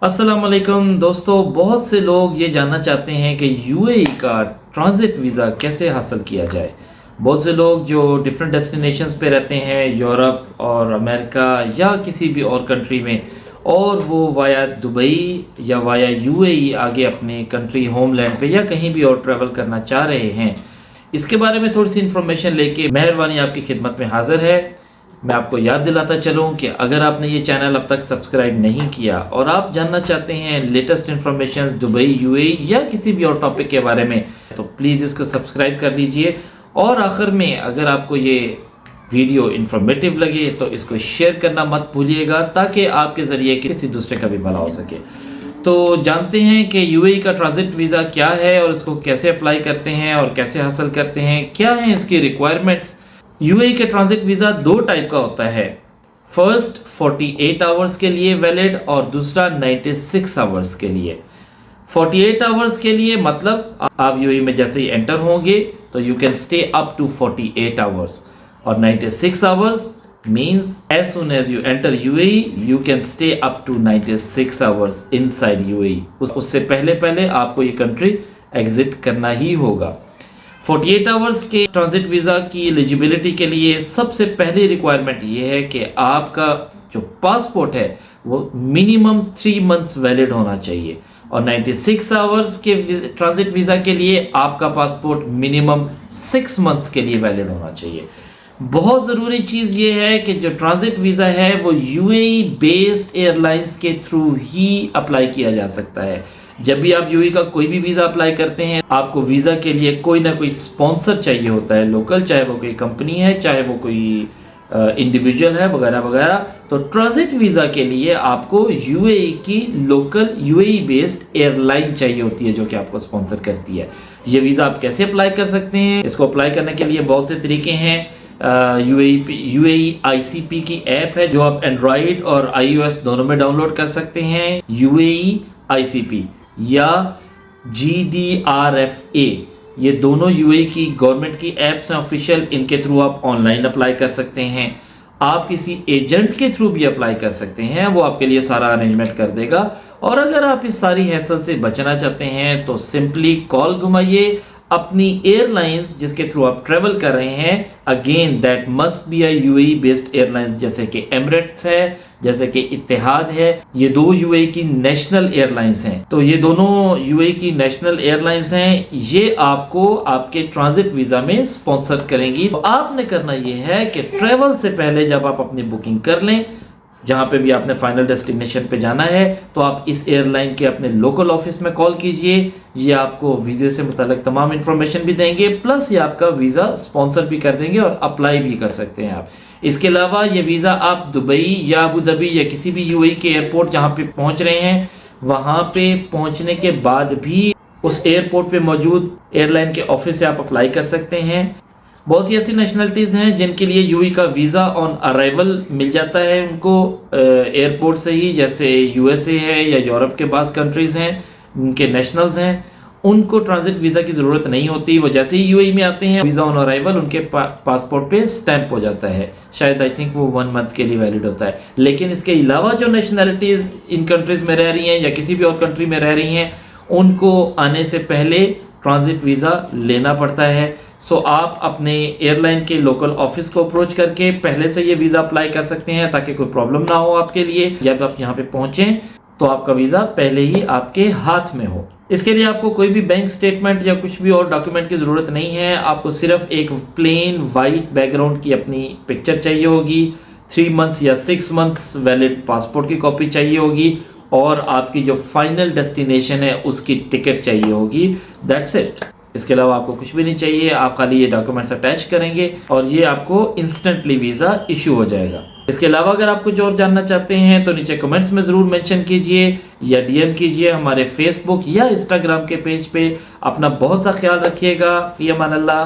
अस्सलाम वालेकुम दोस्तों, बहुत से लोग ये जानना चाहते हैं कि यूएई का ट्रांजिट वीज़ा कैसे हासिल किया जाए। बहुत से लोग जो डिफरेंट डेस्टिनेशंस पे रहते हैं, यूरोप और अमेरिका या किसी भी और कंट्री में, और वो वाया दुबई या वाया यूएई आगे अपने कंट्री होमलैंड पे या कहीं भी और ट्रैवल करना चाह रहे हैं। इसके बारे में थोड़ी सी इन्फॉर्मेशन लेके मेहरबानी आपकी खिदमत में हाज़िर है। मैं आपको याद दिलाता चलूँ कि अगर आपने ये चैनल अब तक सब्सक्राइब नहीं किया और आप जानना चाहते हैं लेटेस्ट इन्फॉर्मेशन दुबई, यूएई या किसी भी और टॉपिक के बारे में, तो प्लीज़ इसको सब्सक्राइब कर लीजिए। और आखिर में अगर आपको ये वीडियो इन्फॉर्मेटिव लगे तो इसको शेयर करना मत भूलिएगा, ताकि आपके ज़रिए किसी दूसरे का भी भला हो सके। तो जानते हैं कि यूएई का ट्रांजिट वीज़ा क्या है और इसको कैसे अप्लाई करते हैं और कैसे हासिल करते हैं, क्या हैं इसकी रिक्वायरमेंट्स। यूएई के ट्रांजिट वीज़ा दो टाइप का होता है। फर्स्ट 48 आवर्स के लिए वैलिड और दूसरा 96 आवर्स के लिए। 48 आवर्स के लिए मतलब आप यूएई में जैसे ही एंटर होंगे तो you can stay up to 48 hours, और 96 hours means as soon as you enter UAE you can stay up to 96 hours inside UAE। उससे पहले आपको ये कंट्री एग्जिट करना ही होगा। 48 आवर्स के ट्रांजिट वीज़ा की एलिजिबिलिटी के लिए सबसे पहली रिक्वायरमेंट ये है कि आपका जो पासपोर्ट है वो मिनिमम 3 मंथ्स वैलिड होना चाहिए, और 96 आवर्स के ट्रांजिट वीज़ा के लिए आपका पासपोर्ट मिनिमम 6 मंथ्स के लिए वैलिड होना चाहिए। बहुत ज़रूरी चीज़ ये है कि जो ट्रांजिट वीज़ा है वो यूएई बेस्ड एयरलाइंस के थ्रू ही अप्लाई किया जा सकता है। जब भी आप यूएई का कोई भी वीज़ा अप्लाई करते हैं, आपको वीज़ा के लिए कोई ना कोई स्पॉन्सर चाहिए होता है लोकल, चाहे वो कोई कंपनी है, चाहे वो कोई इंडिविजुअल है, वगैरह वगैरह। तो ट्रांजिट वीज़ा के लिए आपको यूएई की लोकल यूएई बेस्ड एयरलाइन चाहिए होती है जो कि आपको स्पॉन्सर करती है। ये वीज़ा आप कैसे अप्लाई कर सकते हैं? इसको अप्लाई करने के लिए बहुत से तरीके हैं। यूएई आईसीपी की ऐप है जो आप एंड्रॉयड और आईओएस दोनों में डाउनलोड कर सकते हैं। यूएई आईसीपी या GDRFA, ये दोनों यूएई की गवर्नमेंट की ऐप्स हैं ऑफिशियल। इनके थ्रू आप ऑनलाइन अप्लाई कर सकते हैं। आप किसी एजेंट के थ्रू भी अप्लाई कर सकते हैं, वो आपके लिए सारा अरेंजमेंट कर देगा। और अगर आप इस सारी हैसल से बचना चाहते हैं तो सिंपली कॉल घुमाइए अपनी एयरलाइंस जिसके थ्रू आप ट्रेवल कर रहे हैं। Again that must be a UAE based airlines, जैसे कि एमिरेट्स है, जैसे कि इत्तेहाद है। ये दो यूएई की नेशनल एयरलाइंस हैं। तो ये दोनों यूएई की नेशनल एयरलाइंस हैं, ये आपको आपके ट्रांजिट वीज़ा में स्पॉन्सर करेंगी। तो आपने करना ये है कि ट्रेवल से पहले जब आप अपनी बुकिंग कर लें, जहाँ पे भी आपने फाइनल डेस्टिनेशन पे जाना है, तो आप इस एयरलाइन के अपने लोकल ऑफिस में कॉल कीजिए। ये आपको वीज़े से मुताल्लिक तमाम इन्फॉर्मेशन भी देंगे, प्लस ये आपका वीज़ा स्पॉन्सर भी कर देंगे और अप्लाई भी कर सकते हैं आप। इसके अलावा ये वीज़ा आप दुबई या अबू धाबी या किसी भी यूएई के एयरपोर्ट जहाँ पे पहुँच रहे हैं, वहाँ पे पहुँचने के बाद भी उस एयरपोर्ट पे मौजूद एयरलाइन के ऑफिस से आप अप्लाई कर सकते हैं। बहुत सी ऐसी नेशनलिटीज़ हैं जिनके लिए यूएई का वीज़ा ऑन अराइवल मिल जाता है उनको एयरपोर्ट से ही, जैसे यूएसए है या यूरोप के पास कंट्रीज़ हैं, उनके नेशनल्स हैं, उनको ट्रांजिट वीज़ा की ज़रूरत नहीं होती। वो जैसे ही यूएई में आते हैं, वीज़ा ऑन अराइवल उनके पासपोर्ट पे स्टैंप हो जाता है। शायद आई थिंक वो 1 मंथ के लिए वैलिड होता है। लेकिन इसके अलावा जो नेशनलिटीज़ इन कंट्रीज़ में रह रही हैं या किसी भी और कंट्री में रह रही हैं, उनको आने से पहले ट्रांजिट वीज़ा लेना पड़ता है। सो आप अपने एयरलाइन के लोकल ऑफिस को अप्रोच करके पहले से ये वीज़ा अप्लाई कर सकते हैं, ताकि कोई प्रॉब्लम ना हो आपके लिए। जब आप यहाँ पे पहुँचें तो आपका वीज़ा पहले ही आपके हाथ में हो। इसके लिए आपको कोई भी बैंक स्टेटमेंट या कुछ भी और डॉक्यूमेंट की ज़रूरत नहीं है। आपको सिर्फ एक प्लेन वाइट बैकग्राउंड की अपनी पिक्चर चाहिए होगी, 3 मंथ्स या 6 मंथ्स वैलिड पासपोर्ट की कॉपी चाहिए होगी, और आपकी जो फाइनल डेस्टिनेशन है उसकी टिकट चाहिए होगी। That's it. इसके अलावा आपको कुछ भी नहीं चाहिए। आप खाली ये डॉक्यूमेंट्स अटैच करेंगे और ये आपको इंस्टेंटली वीज़ा इशू हो जाएगा। इसके अलावा अगर आप कुछ और जानना चाहते हैं तो नीचे कमेंट्स में ज़रूर मेंशन कीजिए या डीएम कीजिए हमारे फेसबुक या इंस्टाग्राम के पेज पे। अपना बहुत सा ख्याल रखिएगा। फ़ी अमान अल्लाह।